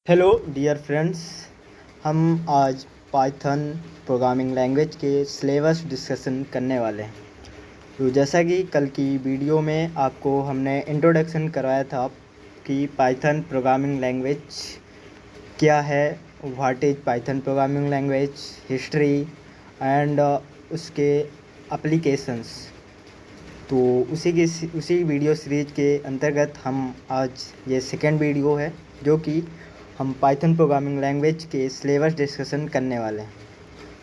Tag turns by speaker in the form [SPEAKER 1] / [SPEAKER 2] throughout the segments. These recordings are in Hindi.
[SPEAKER 1] Hello dear friends. हम आज पाइथन प्रोग्रामिंग लैंग्वेज के सिलेबस डिस्कशन करने वाले हैं। तो जैसा कि कल की वीडियो में आपको हमने इंट्रोडक्शन करवाया था कि पाइथन प्रोग्रामिंग लैंग्वेज क्या है, what is Python programming language, history and उसके एप्लीकेशंस। तो उसी वीडियो सीरीज के अंतर्गत हम आज ये सेकेंड वीडियो है जो कि हम पाइथन प्रोग्रामिंग लैंग्वेज के सिलेबस डिस्कशन करने वाले हैं।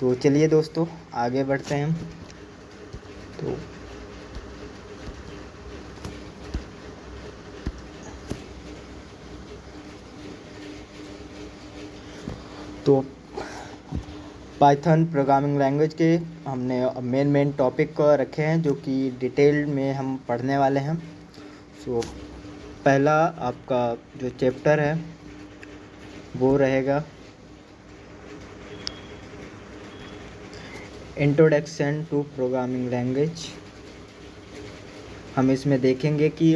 [SPEAKER 1] तो चलिए दोस्तों आगे बढ़ते हैं हम। तो तो पाइथन प्रोग्रामिंग लैंग्वेज के हमने मेन टॉपिक रखे हैं जो कि डिटेल में हम पढ़ने वाले हैं। सो पहला आपका जो चैप्टर है वो रहेगा इंट्रोडक्शन टू प्रोग्रामिंग लैंग्वेज। हम इसमें देखेंगे कि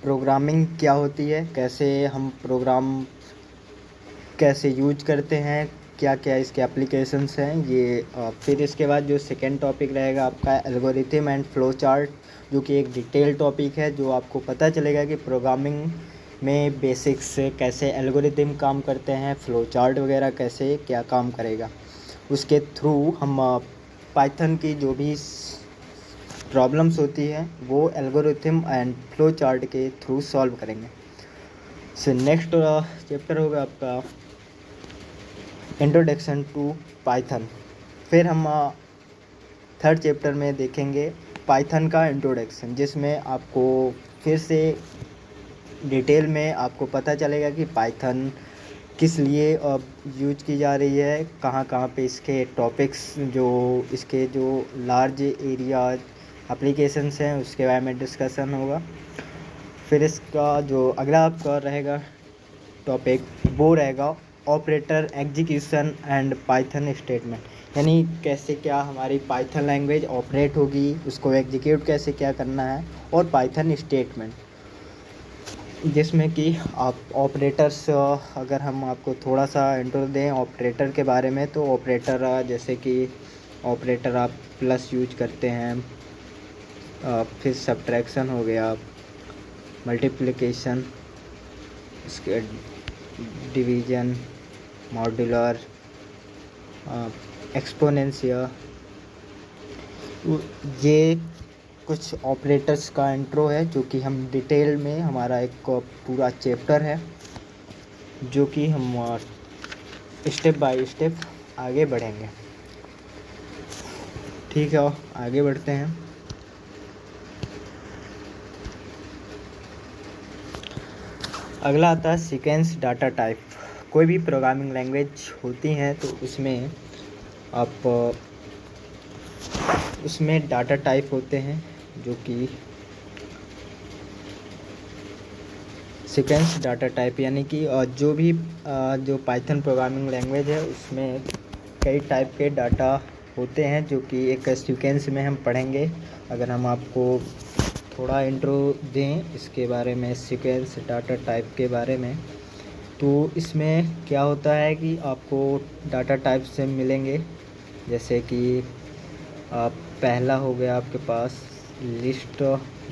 [SPEAKER 1] प्रोग्रामिंग क्या होती है, कैसे हम प्रोग्राम कैसे यूज करते हैं, क्या क्या इसके एप्लीकेशंस हैं ये। फिर इसके बाद जो सेकेंड टॉपिक रहेगा आपका एल्गोरिथम एंड फ्लो चार्ट, जो कि एक डिटेल टॉपिक है जो आपको पता चलेगा कि प्रोग्रामिंग में बेसिक्स कैसे एल्गोरिथम काम करते हैं, फ्लो चार्ट वगैरह कैसे क्या काम करेगा। उसके थ्रू हम पाइथन की जो भी प्रॉब्लम्स होती है वो एल्गोरिथम एंड फ्लो चार्ट के थ्रू सॉल्व करेंगे। सो नेक्स्ट चैप्टर होगा आपका इंट्रोडक्शन टू पाइथन। फिर हम थर्ड चैप्टर में देखेंगे पाइथन का इंट्रोडक्शन, जिसमें आपको फिर से डिटेल में आपको पता चलेगा कि पाइथन किस लिए यूज की जा रही है, कहाँ कहाँ पे इसके टॉपिक्स जो इसके जो लार्ज एरिया एप्लीकेशंस हैं उसके बारे में डिस्कशन होगा। फिर इसका जो अगला आपका रहेगा टॉपिक वो रहेगा operator execution and Python statement, यानी कैसे क्या हमारी पाइथन लैंग्वेज ऑपरेट होगी, उसको एग्जीक्यूट कैसे क्या करना है, और पाइथन स्टेटमेंट, जिसमें कि आप ऑपरेटर्स अगर हम आपको थोड़ा सा इंट्रो दें ऑपरेटर के बारे में, तो ऑपरेटर जैसे कि ऑपरेटर आप प्लस यूज करते हैं, फिर सब्ट्रैक्शन हो गया, मल्टीप्लिकेशन, इसके डिवीजन, मॉड्यूलर, एक्सपोनेंशियल। ये कुछ ऑपरेटर्स का इंट्रो है जो कि हम डिटेल में हमारा एक पूरा चैप्टर है जो कि हम स्टेप बाय स्टेप आगे बढ़ेंगे। ठीक है, आगे बढ़ते हैं। अगला आता है सीक्वेंस डाटा टाइप। कोई भी प्रोग्रामिंग लैंग्वेज होती हैं तो उसमें आप उसमें डाटा टाइप होते हैं जो कि सीक्वेंस डाटा टाइप, यानी कि जो पाइथन प्रोग्रामिंग लैंग्वेज है उसमें कई टाइप के डाटा होते हैं जो कि एक सीक्वेंस में हम पढ़ेंगे। अगर हम आपको थोड़ा इंट्रो दें इसके बारे में, सीक्वेंस डाटा टाइप के बारे में, तो इसमें क्या होता है कि आपको डाटा टाइप से मिलेंगे, जैसे कि पहला हो गया आपके पास लिस्ट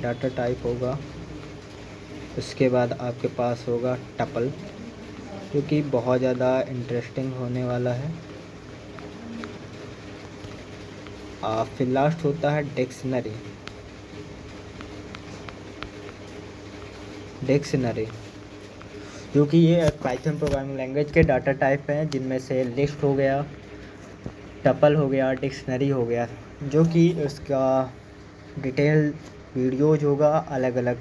[SPEAKER 1] डाटा टाइप होगा। उसके बाद आपके पास होगा टपल, जो कि बहुत ज़्यादा इंटरेस्टिंग होने वाला है। फिर लास्ट होता है डिक्शनरी, जो कि ये पाइथन प्रोग्रामिंग लैंग्वेज के डाटा टाइप हैं, जिनमें से लिस्ट हो गया, टपल हो गया, डिक्शनरी हो गया, जो कि उसका डिटेल वीडियोज होगा अलग अलग।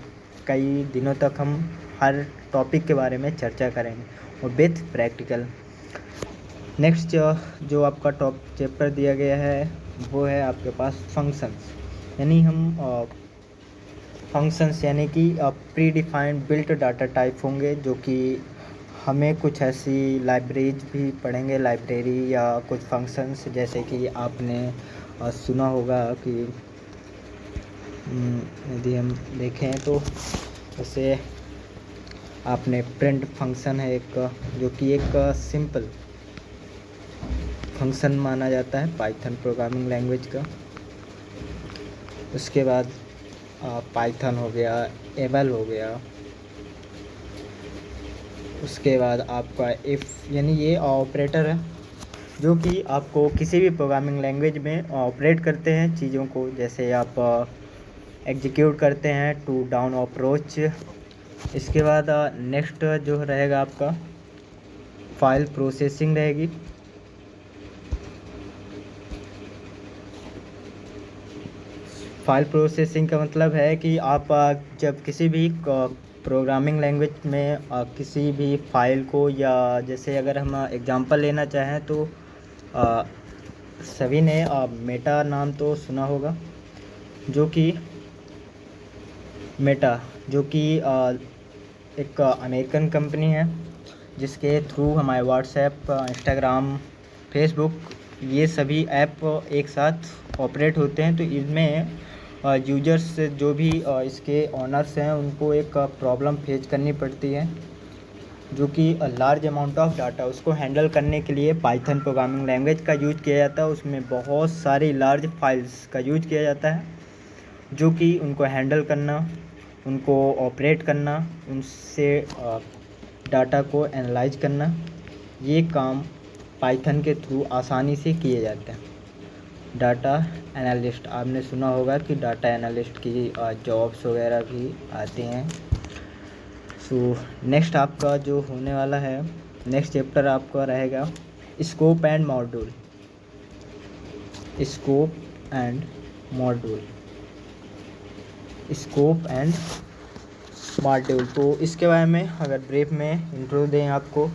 [SPEAKER 1] कई दिनों तक हम हर टॉपिक के बारे में चर्चा करेंगे और विथ प्रैक्टिकल। नेक्स्ट जो आपका टॉप चैप्टर दिया गया है वो है आपके पास फंक्शंस, यानी हम फंक्शंस यानी कि pre defined built data type होंगे, जो कि हमें कुछ ऐसी लाइब्रेरीज भी पढ़ेंगे, लाइब्रेरी या कुछ फंक्शंस, जैसे कि आपने सुना होगा कि यदि हम देखें तो जैसे आपने प्रिंट फंक्शन है एक, जो कि एक सिंपल फंक्शन माना जाता है पाइथन प्रोग्रामिंग लैंग्वेज का। उसके बाद पाइथन हो गया, एबल हो गया। उसके बाद आपका इफ़, यानी ये ऑपरेटर है जो कि आपको किसी भी प्रोग्रामिंग लैंग्वेज में ऑपरेट करते हैं चीज़ों को, जैसे आप एग्जीक्यूट करते हैं टू डाउन अप्रोच। इसके बाद नेक्स्ट जो रहेगा आपका फाइल प्रोसेसिंग रहेगी। फाइल प्रोसेसिंग का मतलब है कि आप जब किसी भी प्रोग्रामिंग लैंग्वेज में किसी भी फाइल को, या जैसे अगर हम एग्जांपल लेना चाहें तो सभी ने मेटा नाम तो सुना होगा, जो कि मेटा जो कि एक अमेरिकन कंपनी है, जिसके थ्रू हमारे व्हाट्सएप, इंस्टाग्राम, फेसबुक, ये सभी ऐप एक साथ ऑपरेट होते हैं। तो इनमें यूजर्स जो भी इसके ऑनर्स हैं उनको एक प्रॉब्लम फेस करनी पड़ती है, जो कि लार्ज अमाउंट ऑफ डाटा, उसको हैंडल करने के लिए पाइथन प्रोग्रामिंग लैंग्वेज का यूज किया जाता है। उसमें बहुत सारी लार्ज फाइल्स का यूज किया जाता है, जो कि उनको हैंडल करना, उनको ऑपरेट करना, उनसे डाटा को एनालाइज करना, ये काम पाइथन के थ्रू आसानी से किए जाते हैं। डाटा एनालिस्ट, आपने सुना होगा कि डाटा एनालिस्ट की जॉब्स वगैरह भी आती हैं। सो नेक्स्ट आपका जो होने वाला है, नेक्स्ट चैप्टर आपका रहेगा scope and module. Scope and module, scope and module. तो इसके बारे में अगर ब्रीफ में इंट्रो दें आपको,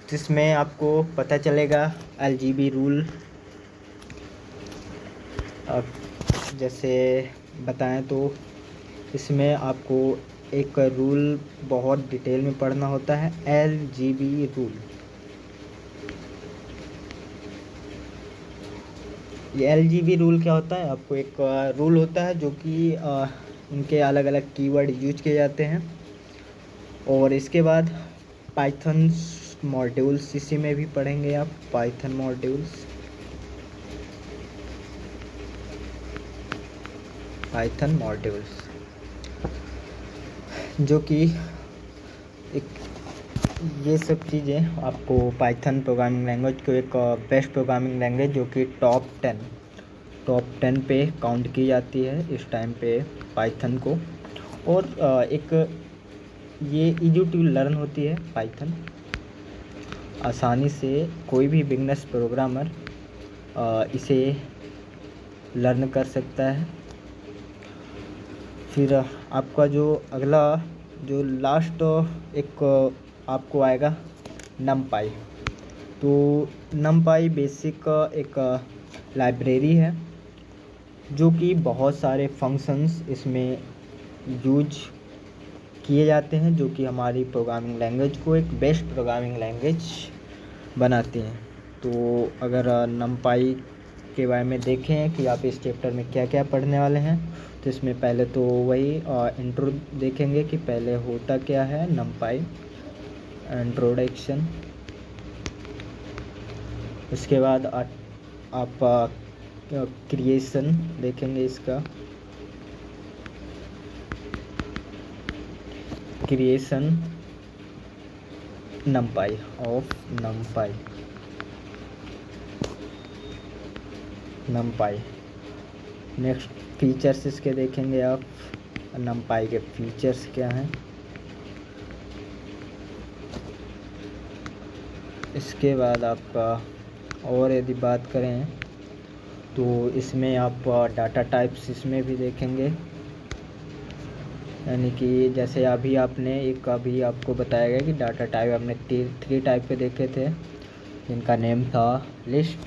[SPEAKER 1] जिसमें आपको पता चलेगा LGB रूल। जैसे बताएं तो इसमें आपको एक रूल बहुत डिटेल में पढ़ना होता है, LGB रूल। ये LGB रूल क्या होता है? आपको एक रूल होता है जो कि उनके अलग अलग कीवर्ड यूज किए जाते हैं। और इसके बाद पाइथन मॉड्यूल्स, इसी में भी पढ़ेंगे आप पाइथन मॉड्यूल्स, पाइथन मॉड्यूल्स, जो कि एक, ये सब चीज़ें आपको पाइथन प्रोग्रामिंग लैंग्वेज को एक बेस्ट प्रोग्रामिंग लैंग्वेज, जो कि टॉप 10 पे काउंट की जाती है इस टाइम पे पाइथन को। और एक ये इजी टू लर्न होती है पाइथन, आसानी से कोई भी बिगनर्स प्रोग्रामर इसे लर्न कर सकता है। फिर आपका जो अगला, जो लास्ट एक आपको आएगा नमपाई। तो नमपाई बेसिक एक लाइब्रेरी है, जो कि बहुत सारे फंक्शंस इसमें यूज किए जाते हैं, जो कि हमारी प्रोग्रामिंग लैंग्वेज को एक बेस्ट प्रोग्रामिंग लैंग्वेज बनाती हैं। तो अगर नमपाई के बारे में देखें कि आप इस चैप्टर में क्या क्या पढ़ने वाले हैं, तो इसमें पहले तो वही इंट्रो देखेंगे कि पहले होता क्या है नमपाई, इंट्रोडक्शन। उसके बाद आप क्रिएशन देखेंगे, इसका क्रिएशन नमपाई ऑफ नमपाई। नेक्स्ट फीचर्स इसके देखेंगे आप, नमपाई के फीचर्स क्या हैं। इसके बाद आपका और यदि बात करें तो इसमें आप डाटा टाइप्स इसमें भी देखेंगे, यानी कि जैसे अभी आपको बताया गया कि डाटा टाइप आपने 3 टाइप के देखे थे, जिनका नेम था list,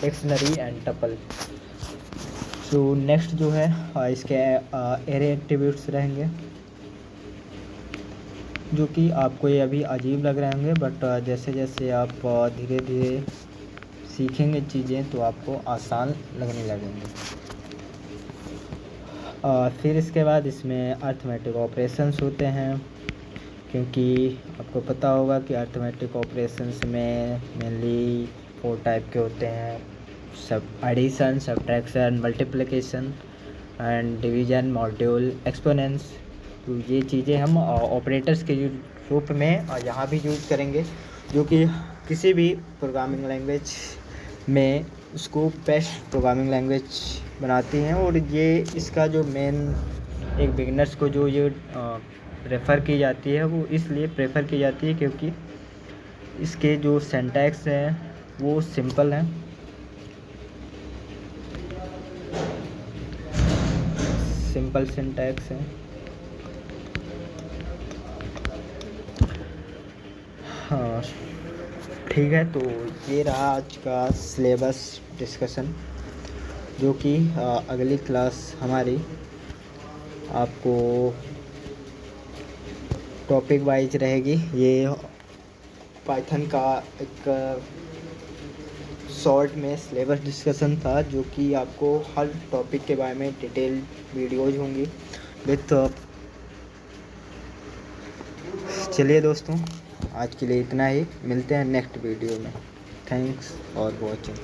[SPEAKER 1] dictionary and tuple. So next जो है इसके एरे एट्रीब्यूट्स रहेंगे, जो कि आपको ये अभी अजीब लग रहे होंगे, बट जैसे जैसे आप धीरे धीरे सीखेंगे चीज़ें तो आपको आसान लगने लगेंगे। फिर इसके बाद इसमें अर्थमेटिक ऑपरेशंस होते हैं, क्योंकि आपको पता होगा कि अर्थमेटिक ऑपरेशंस में मेनली 4 टाइप के होते हैं, सब addition, subtraction, multiplication and division, module, exponents. तो ये चीज़ें हम ऑपरेटर्स के रूप में यहाँ भी यूज़ करेंगे, जो कि किसी भी प्रोग्रामिंग लैंग्वेज में उसको बेस्ट प्रोग्रामिंग लैंग्वेज बनाती हैं। और ये इसका जो मेन एक बिगिनर्स को जो ये प्रेफर की जाती है, वो इसलिए प्रेफर की जाती है क्योंकि इसके जो सिंटैक्स हैं वो सिंपल हैं, सिंपल सिंटैक्स हैं। हाँ ठीक है, तो ये रहा आज का सिलेबस डिस्कशन, जो कि अगली क्लास हमारी आपको टॉपिक वाइज रहेगी। ये पाइथन का एक शॉर्ट में सिलेबस डिस्कशन था, जो कि आपको हर टॉपिक के बारे में डिटेल वीडियोज़ होंगी विथ। चलिए दोस्तों, आज के लिए इतना ही, मिलते हैं नेक्स्ट वीडियो में। Thanks for watching.